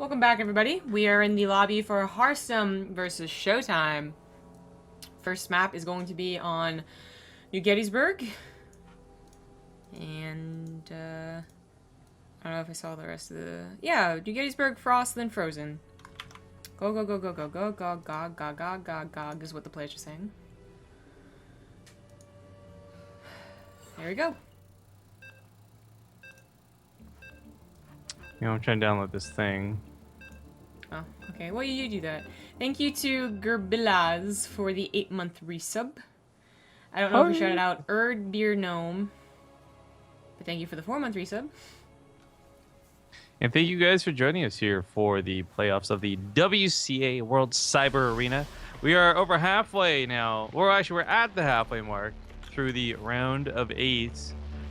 Welcome back, everybody. We are in the lobby for Harstem versus ShowTimE. First map is going to be on New Gettysburg. And, I don't know if I saw the rest of the... Yeah, New Gettysburg, Frost, then Frozen. Go, go, go, go, go, go, go, gog, gog, gog, gog, gog, is what the players are saying. There we go. You know, I'm trying to download this thing. Oh, okay. Well, you do that. Thank you to Gerbilaz for the 8-month resub. I don't know if we shouted out Erd Beer Gnome, but thank you for the 4-month resub. And thank you guys for joining us here for the playoffs of the WCA World Cyber Arena. We are over halfway now, or actually we're at the halfway mark through the round of 8.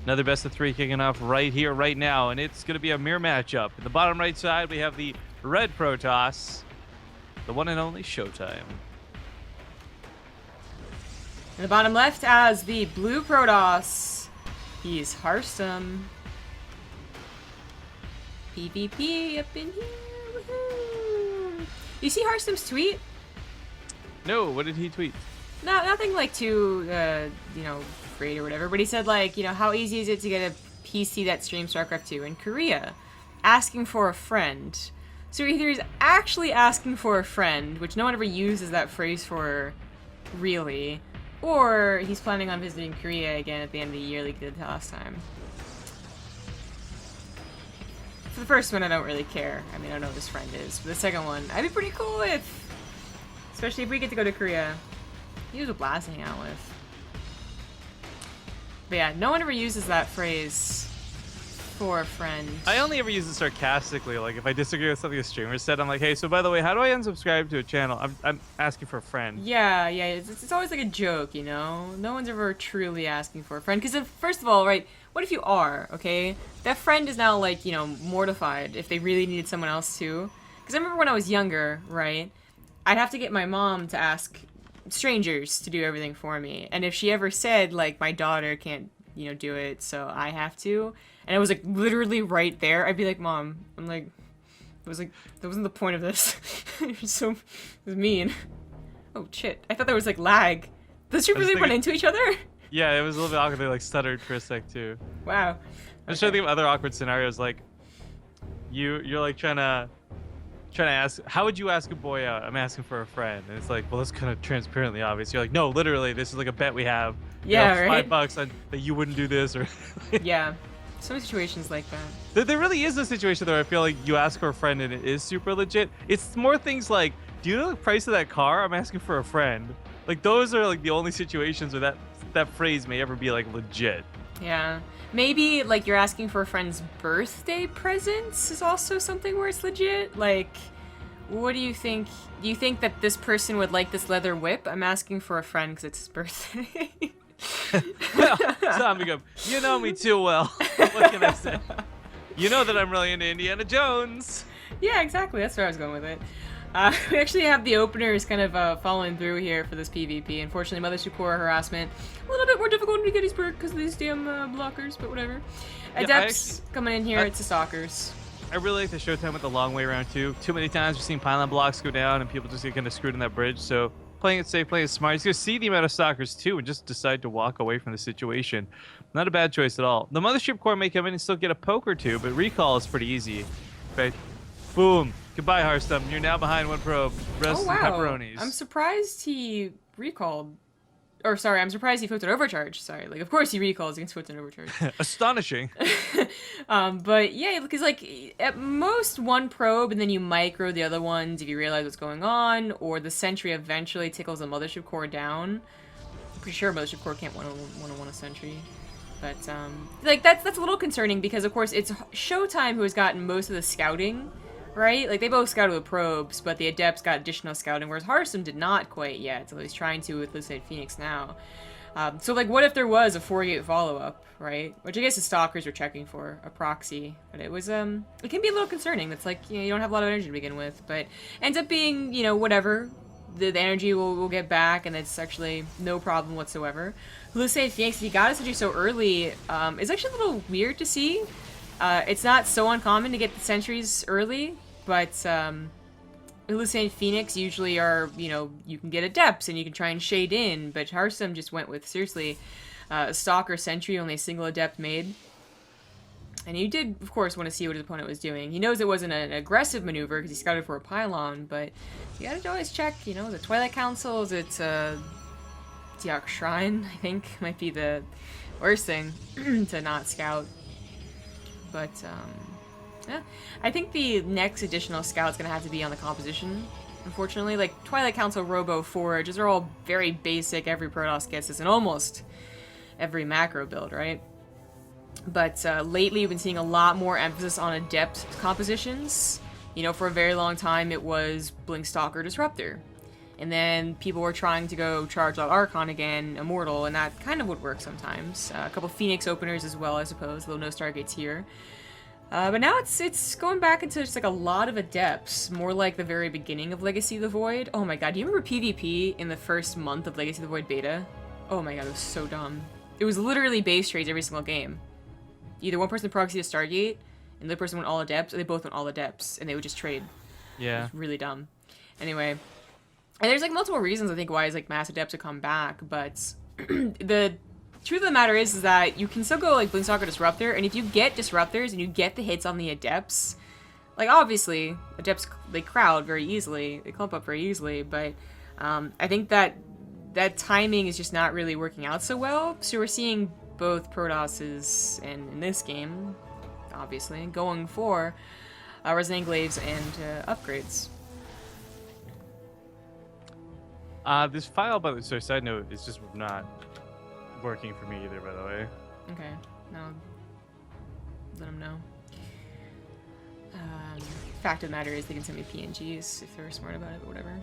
Another best of 3 kicking off right here, right now, and it's going to be a mirror matchup. In the bottom right side, we have the Red Protoss, the one and only ShowTimE. In the bottom left, as the Blue Protoss, he's Harstem. PvP up in here, woohoo! You see Harstem's tweet? No, what did he tweet? No, nothing like too, you know, great or whatever, but he said, like, you know, how easy is it to get a PC that streams StarCraft 2 in Korea? Asking for a friend. So either he's actually asking for a friend, which no one ever uses that phrase for, really, or he's planning on visiting Korea again at the end of the year like he did last time. For the first one, I don't really care. I mean, I don't know who this friend is. For the second one, I'd be pretty cool if, especially if we get to go to Korea. He was a blast to hang out with. But yeah, no one ever uses that phrase for a friend. I only ever use it sarcastically. Like, if I disagree with something a streamer said, I'm like, hey, so by the way, how do I unsubscribe to a channel? I'm asking for a friend. Yeah, it's always like a joke, you know? No one's ever truly asking for a friend. Because, first of all, right, what if you are, okay? That friend is now, like, you know, mortified if they really needed someone else too. Because I remember when I was younger, right, I'd have to get my mom to ask strangers to do everything for me, and if she ever said, like, my daughter can't, you know, do it, so I have to, and it was like literally right there, I'd be like, Mom, I'm like, it was like, that wasn't the point of this. It was mean. Oh shit, I thought there was like lag. Does you really run into each other? Yeah, it was a little bit awkward. They like stuttered for a sec too. Wow. I'm just trying to think of other awkward scenarios, like you're like trying to ask, how would you ask a boy out? I'm asking for a friend. And it's like, well, that's kind of transparently obvious. You're like, no, literally, this is like a bet we have. Yeah, you know, right? $5 on that you wouldn't do this, or yeah, so many situations like that. There really is a situation though. I feel like you ask for a friend and it is super legit. It's more things like, do you know the price of that car? I'm asking for a friend. Like, those are like the only situations where that phrase may ever be like legit. Yeah. Maybe, like, you're asking for a friend's birthday presents is also something where it's legit. Like, what do you think? Do you think that this person would like this leather whip? I'm asking for a friend because it's his birthday. Well, Zombie, you know me too well. What can I say? You know that I'm really into Indiana Jones. Yeah, exactly. That's where I was going with it. We actually have the openers kind of following through here for this PvP. Unfortunately, Mothership Core harassment a little bit more difficult in Gettysburg because of these damn blockers, but whatever. Adepts coming in here, it's the stalkers. I really like the ShowTimE with the long way around too. Too many times we've seen pylon blocks go down and people just get kind of screwed in that bridge. So playing it safe, playing it smart. You're going to see the amount of stalkers too and just decide to walk away from the situation. Not a bad choice at all. The Mothership Core may come in and still get a poke or two, but recall is pretty easy. Okay. Boom. Goodbye, Harstem. You're now behind one probe. Rest in pepperonis. I'm surprised he recalled. Or, sorry, I'm surprised he photon overcharge. Sorry. Like, of course he recalls against photon overcharge. Astonishing. But, yeah, because, like, at most one probe, and then you micro the other ones if you realize what's going on, or the sentry eventually tickles the Mothership Core down. I'm pretty sure Mothership Core can't one-on-one a sentry. But, like, that's a little concerning, because, of course, it's ShowTimE who has gotten most of the scouting. Right? Like, they both scouted with probes, but the Adepts got additional scouting, whereas Harstem did not quite yet, so he's trying to with Lucid Phoenix now. So, like, what if there was a 4-gate follow-up, right? Which I guess the Stalkers were checking for, a proxy. But it was, it can be a little concerning. That's like, you know, you don't have a lot of energy to begin with, but ends up being, you know, whatever. The energy will get back, and it's actually no problem whatsoever. Lucid Phoenix, if he got us so early, is actually a little weird to see. It's not so uncommon to get the sentries early, but Illusion and Phoenix usually are, you know, you can get adepts and you can try and shade in, but Harstem just went with, seriously, Stalker Sentry, only a single adept made. And he did, of course, want to see what his opponent was doing. He knows it wasn't an aggressive maneuver because he scouted for a pylon, but you gotta always check, you know, the Twilight Council, is it Diak Shrine, I think, might be the worst thing to not scout. But, yeah. I think the next additional scout's gonna have to be on the composition, unfortunately. Like, Twilight Council, Robo, Forge, those are all very basic, every Protoss gets this in almost every macro build, right? But lately we've been seeing a lot more emphasis on adept compositions. You know, for a very long time it was Blink Stalker Disruptor. And then people were trying to go charge out Archon again, Immortal, and that kind of would work sometimes. A couple Phoenix openers as well, I suppose, though no Stargates here. But now it's going back into just like a lot of adepts, more like the very beginning of Legacy of the Void. Oh my god, do you remember PvP in the first month of Legacy of the Void beta? Oh my god, it was so dumb. It was literally base trades every single game. Either one person proxy a Stargate, and the other person went all adepts, or they both went all adepts, and they would just trade. Yeah. It was really dumb. Anyway, and there's like multiple reasons I think why it's like mass adepts would come back, but the truth of the matter is that you can still go like Blinkstalker Disruptor, and if you get Disruptors and you get the hits on the adepts, like obviously adepts they crowd very easily, they clump up very easily, but I think that timing is just not really working out so well. So we're seeing both Protosses and in this game, obviously, going for Resonant Glaives and upgrades. This file, by the way, side note, is just not working for me either, by the way. Okay, no, let them know. Fact of the matter is they can send me PNGs if they're smart about it, but whatever.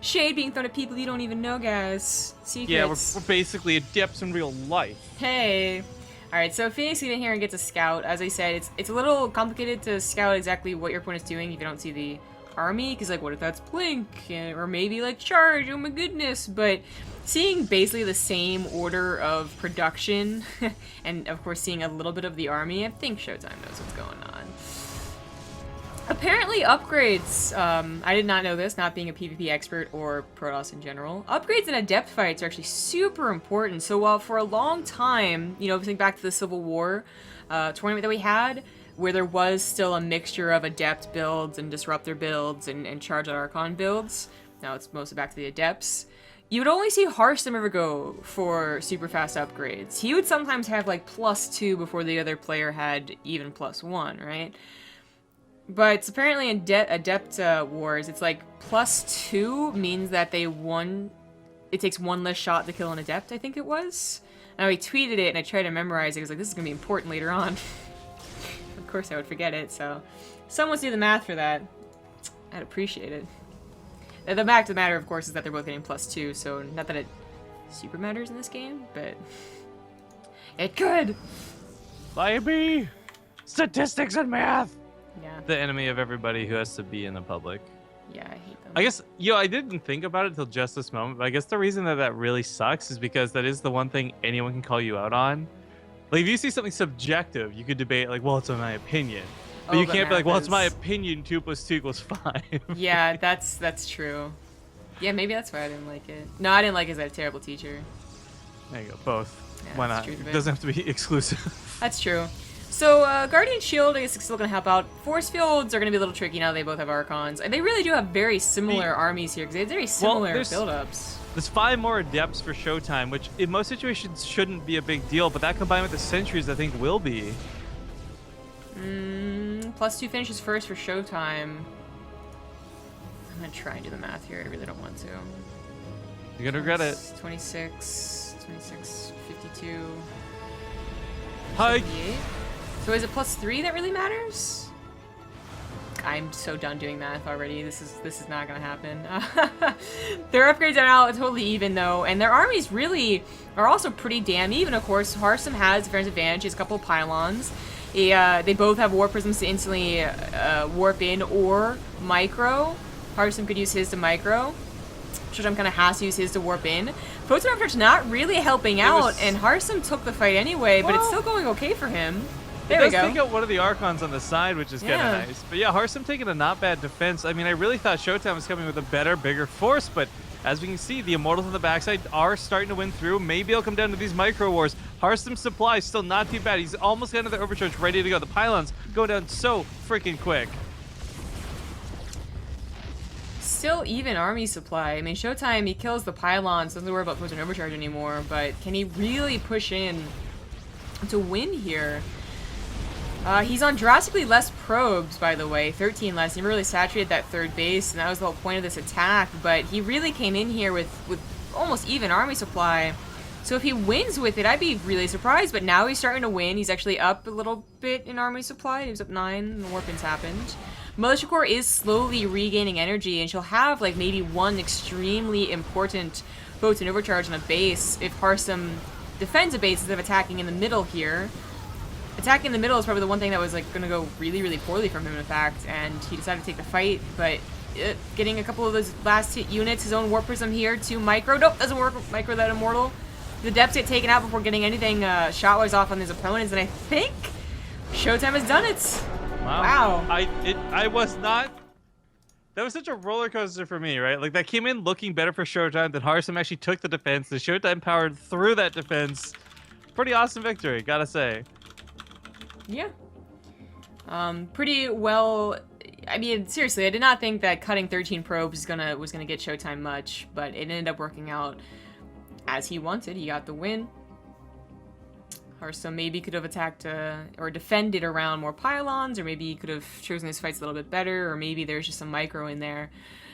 Shade being thrown at people you don't even know, guys. Secrets. Yeah, we're basically adepts in real life. Hey! Alright, so Phoenix gets in here and gets a scout. As I said, it's a little complicated to scout exactly what your opponent's doing if you don't see the army, because, like, what if that's Blink? Or maybe, like, Charge, oh my goodness. But seeing basically the same order of production, and, of course, seeing a little bit of the army, I think ShowTime knows what's going on. Apparently upgrades, I did not know this, not being a PvP expert or Protoss in general. Upgrades in adept fights are actually super important. So while for a long time, you know, think back to the Civil War tournament that we had, where there was still a mixture of adept builds and disruptor builds and charge out Archon builds, now it's mostly back to the adepts, you would only see Harstem ever go for super fast upgrades. He would sometimes have like +2 before the other player had even +1, right? But apparently in Adept Wars, it's like +2 means that they won. It takes one less shot to kill an Adept, I think it was. And I tweeted it and I tried to memorize it. I was like, this is going to be important later on. Of course I would forget it, so someone's do the math for that. I'd appreciate it. The fact of the matter, of course, is that they're both getting +2, so not that it super matters in this game, but it could. Maybe statistics and math. Yeah. The enemy of everybody who has to be in the public. Yeah, I hate them. I guess, I didn't think about it until just this moment, but I guess the reason that really sucks is because that is the one thing anyone can call you out on. Like, if you see something subjective, you could debate, like, well, it's my opinion. But you can't be like, well, it's my opinion, 2 + 2 = 5. Yeah, that's true. Yeah, maybe that's why I didn't like it. No, I didn't like it as a terrible teacher. There you go, both. Yeah, why not? It doesn't have to be exclusive. That's true. So, Guardian Shield, I guess, is still going to help out. Force Fields are going to be a little tricky now they both have Archons. And they really do have very similar armies here, because they have very similar build-ups. There's 5 more adepts for ShowTime, which in most situations shouldn't be a big deal, but that combined with the sentries, I think, will be. +2 finishes first for ShowTime. I'm going to try and do the math here. I really don't want to. You're going to regret it. 26, 52... Hi. 78. So is it +3 that really matters? I'm so done doing math already. This is not gonna happen. Their upgrades are now totally even though, and their armies really are also pretty damn even. Of course, Harstem has a fair advantage. He has a couple of pylons. They both have warp prisms to instantly warp in or micro. Harstem could use his to micro. ShowTime kind of has to use his to warp in. Photon Raptor's not really helping out, and Harstem took the fight anyway, but it's still going okay for him. There we does go. take out one of the Archons on the side, which is kind of Yeah. nice. But yeah, Harstem taking a not bad defense. I mean, I really thought ShowTimE was coming with a better, bigger force, but as we can see, the Immortals on the backside are starting to win through. Maybe it'll come down to these micro wars. Harstem's supply is still not too bad. He's almost got another overcharge ready to go. The pylons go down so freaking quick. Still even army supply. I mean, ShowTimE, he kills the pylons, doesn't worry about pushing overcharge anymore, but can he really push in to win here? He's on drastically less probes, by the way, 13 less. He really saturated that third base, and that was the whole point of this attack, but he really came in here with almost even army supply. So if he wins with it, I'd be really surprised, but now he's starting to win. He's actually up a little bit in army supply. He was up 9, and the warpins happened. Militia Corps is slowly regaining energy, and she'll have like maybe one extremely important Photon overcharge on a base if Harstem defends a base instead of attacking in the middle here. Attacking in the middle is probably the one thing that was like going to go really, really poorly from him, in fact, and he decided to take the fight, but getting a couple of those last hit units, his own Warp Prism here to micro. Nope, doesn't work. Micro that Immortal. The depths get taken out before getting anything shot-wise off on his opponents, and I think ShowTimE has done it. Wow. I was not. That was such a roller coaster for me, right? Like, that came in looking better for ShowTimE. Then Harstem actually took the defense. The ShowTimE powered through that defense. Pretty awesome victory, gotta say. Yeah. Pretty well. I mean, seriously, I did not think that cutting 13 probes was gonna get ShowTimE much, but it ended up working out as he wanted. He got the win. Harstem maybe could have attacked or defended around more pylons, or maybe he could have chosen his fights a little bit better, or maybe there's just some micro in there.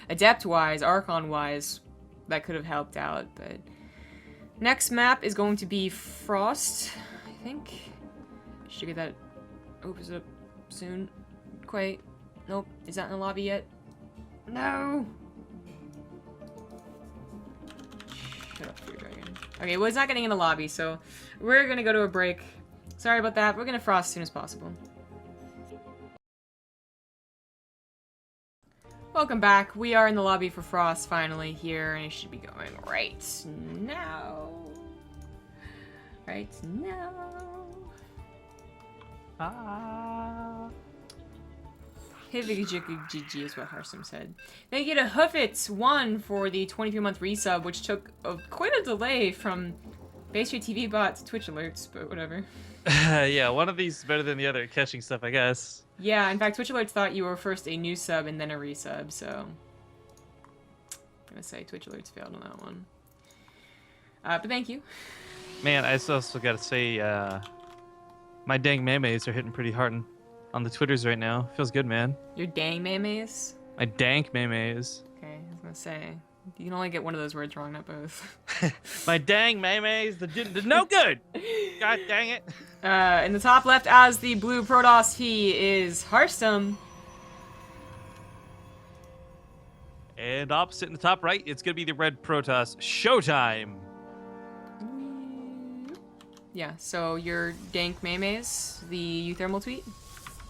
Adept-wise, Archon-wise, that could have helped out, but... Next map is going to be Frost, I think. Should get that opens up soon. Quite. Nope. Is that in the lobby yet? No! Shut up, Fear Dragon. Okay, well, it's not getting in the lobby, so we're gonna go to a break. Sorry about that. We're gonna Frost as soon as possible. Welcome back. We are in the lobby for Frost finally here, and it should be going right now. Right now. GG is what Harstem said. Thank you to Hoofits1 for the 23-month resub, which took quite a delay from BaseTradeTV bot to Twitch alerts, but whatever. Yeah, one of these is better than the other at catching stuff, I guess. Yeah, in fact, Twitch alerts thought you were first a new sub and then a resub, so I'm gonna say Twitch alerts failed on that one. But thank you. Man, I also gotta say, my dang memes are hitting pretty hard on the Twitters right now. Feels good, man. Your dang memes? My dank memes. Okay, I was gonna say. You can only get one of those words wrong, not both. My dang memes, they're no good! God dang it. In the top left as the blue Protoss, he is Harstem. And opposite in the top right, it's gonna be the red Protoss, ShowTimE. Yeah, so your dank memes, the Euthermal tweet?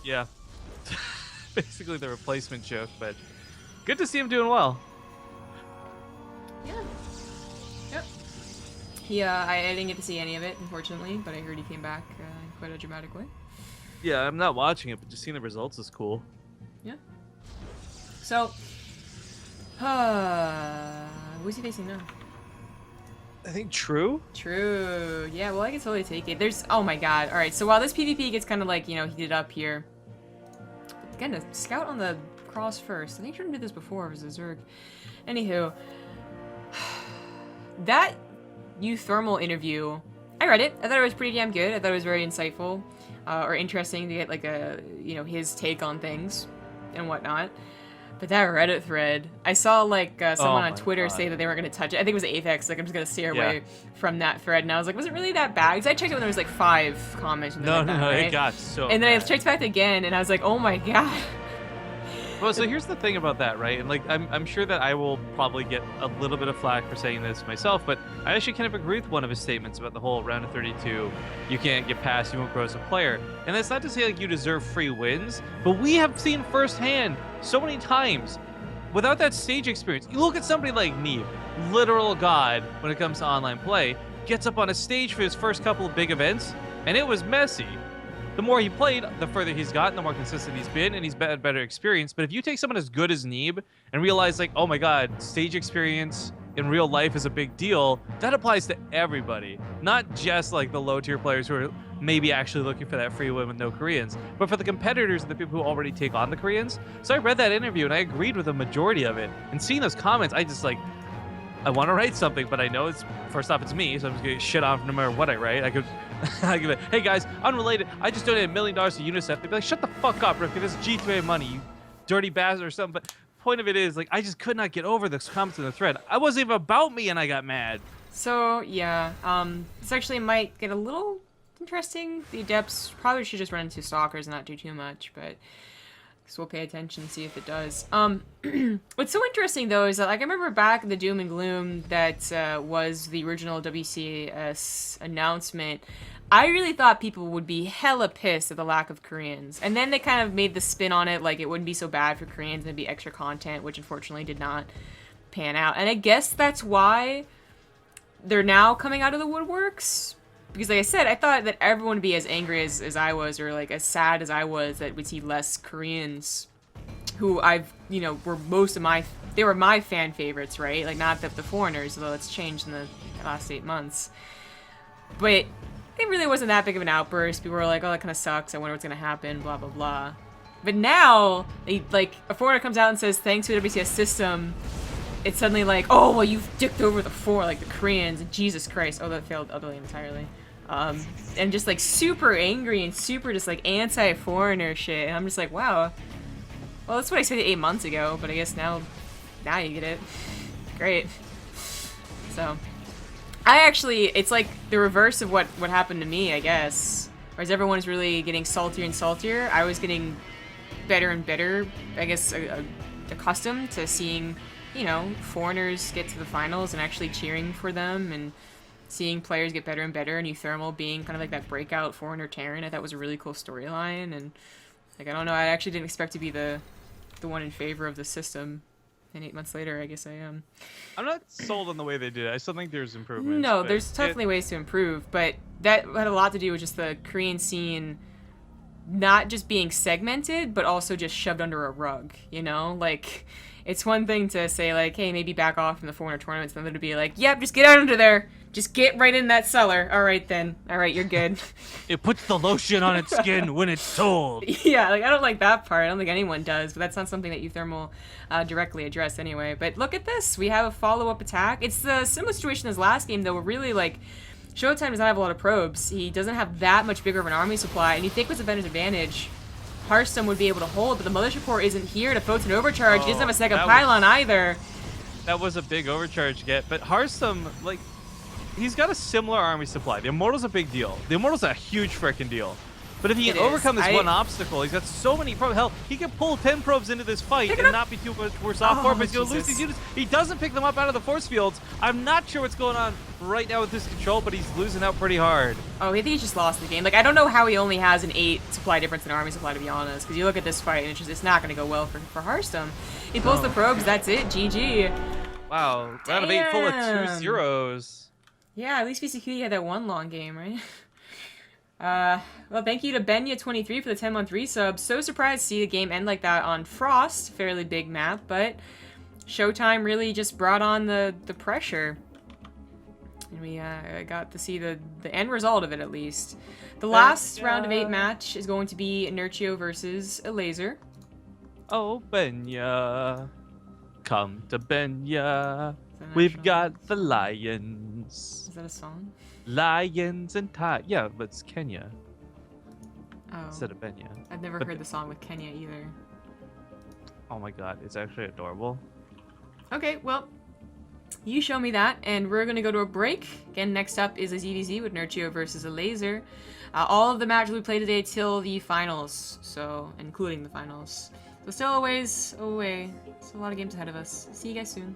Yeah. Basically the replacement joke, but good to see him doing well. Yeah. Yep. He, I didn't get to see any of it, unfortunately, but I heard he came back in quite a dramatic way. Yeah, I'm not watching it, but just seeing the results is cool. Yeah. So, who's he facing now? I think True? True. Yeah, well, I can totally take it. There's, oh my god. Alright, so while this PvP gets kind of like, you know, heated up here, again, a scout on the cross first. I think Jordan did this before versus Zerg. Anywho, that Euthermal interview, I read it. I thought it was pretty damn good. I thought it was very insightful or interesting to get like a, you know, his take on things and whatnot. But that Reddit thread, I saw like someone on Twitter say that they weren't going to touch it. I think it was Apex, like I'm just going to steer away from that thread. And I was like, was it really that bad? Because I checked it when there was like 5 comments. No, like that, right? It got so And then bad. I checked back again and I was like, oh my god. Well, so here's the thing about that, right? And like, I'm sure that I will probably get a little bit of flack for saying this myself, but I actually kind of agree with one of his statements about the whole round of 32. You can't get past, you won't grow as a player. And that's not to say like you deserve free wins, but we have seen firsthand so many times without that stage experience. You look at somebody like Neve, literal god when it comes to online play, gets up on a stage for his first couple of big events, and it was messy. the more he played, the further he's gotten, the more consistent he's been, and he's had better experience. But if you take someone as good as Neeb and realize, like, oh my god, stage experience in real life is a big deal, that applies to everybody. Not just, like, the low-tier players who are maybe actually looking for that free win with no Koreans, but for the competitors and the people who already take on the Koreans. So I read that interview, and I agreed with the majority of it. And seeing those comments, I just, like, I want to write something, but I know it's, first off, it's me, so I'm just going to get shit on no matter what I write. I could, I give it, hey guys, unrelated, I just donated $1 million to UNICEF. They'd be like, shut the fuck up, Rifkin, this is G2A money, you dirty bastard or something. But point of it is, like, I just could not get over the comments in the thread. I wasn't even about me, and I got mad. So, yeah, this actually might get a little interesting. The Adepts probably should just run into Stalkers and not do too much, but so we'll pay attention and see if it does. What's so interesting, though, is that, like, I remember back in the Doom and Gloom that was the original WCAS announcement, I really thought people would be hella pissed at the lack of Koreans. And then they kind of made the spin on it, like, it wouldn't be so bad for Koreans and there'd be extra content, which unfortunately did not pan out. And I guess that's why they're now coming out of the woodworks. Because, like I said, I thought that everyone would be as angry as I was, or, like, as sad as I was that we'd see less Koreans who I've, you know, were most of my, they were my fan favorites, right? Like, not the foreigners, although it's changed in the last 8 months. But it really wasn't that big of an outburst. People were like, oh, that kind of sucks. I wonder what's going to happen, blah, blah, blah. But now, like, a foreigner comes out and says, thanks to the WCS system, it's suddenly like, oh, well, you've dicked over the Koreans, and Jesus Christ. Oh, that failed utterly entirely. And just, like, super angry and super just, like, anti-foreigner shit. And I'm just like, wow. Well, that's what I said 8 months ago, but I guess now you get it. Great. So, I actually, it's like the reverse of what happened to me, I guess. Whereas everyone's really getting saltier and saltier, I was getting better and better, I guess, accustomed to seeing, you know, foreigners get to the finals and actually cheering for them, and seeing players get better and better, and Euthermal being kind of like that breakout foreigner Terran. I thought was a really cool storyline, and, like, I don't know, I actually didn't expect to be the one in favor of the system. And 8 months later, I guess I am. I'm not sold on the way they did it. I still think there's improvements. No, there's definitely ways to improve, but that had a lot to do with just the Korean scene not just being segmented, but also just shoved under a rug, you know? Like, it's one thing to say, like, hey, maybe back off from the foreigner tournaments, and then to be like, yep, just get out under there. Just get right in that cellar. All right, then. All right, you're good. It puts the lotion on its skin when it's sold. Yeah, like, I don't like that part. I don't think anyone does, but that's not something that Euthermal directly addressed anyway. But look at this. We have a follow-up attack. It's the similar situation as last game, though, where really, like, ShowTimE does not have a lot of probes. He doesn't have that much bigger of an army supply, and you think with the vendor's advantage, Harstem would be able to hold, but the Mothership Core isn't here to photon overcharge. He doesn't have a second pylon either. That was a big overcharge get, but Harstem, like, he's got a similar army supply. The Immortal's a big deal. The Immortal's a huge freaking deal. But if he can overcome this one obstacle, he's got so many probes. Hell, he can pull 10 probes into this fight and not be too much worse off for it, but he's going to lose these units. He doesn't pick them up out of the force fields. I'm not sure what's going on right now with his control, but he's losing out pretty hard. Oh, I think he just lost the game. Like, I don't know how he only has an 8 supply difference in army supply, to be honest, because you look at this fight, and it's not going to go well for Harstem. He pulls the probes, that's it, GG. Wow, round of 8 full of 2 zeros. Yeah, at least VCQ had that one long game, right? Well, thank you to Benya23 for the 10-month resub. So surprised to see the game end like that on Frost. Fairly big map, but ShowTimE really just brought on the pressure. And we got to see the end result of it, at least. The last round of 8 match is going to be Inertio versus a Laser. Oh, Benya. Come to Benya. We've got the lions. Is that a song? Lions and tigers. Yeah, but it's Kenya. Oh. Instead of Benya. I've never heard the song with Kenya either. Oh my god, it's actually adorable. Okay, well, you show me that, and we're going to go to a break. Again, next up is a ZVZ with Inertio versus a Laser. All of the matches we play today till the finals, so including the finals. So still a ways away. Still a lot of games ahead of us. See you guys soon.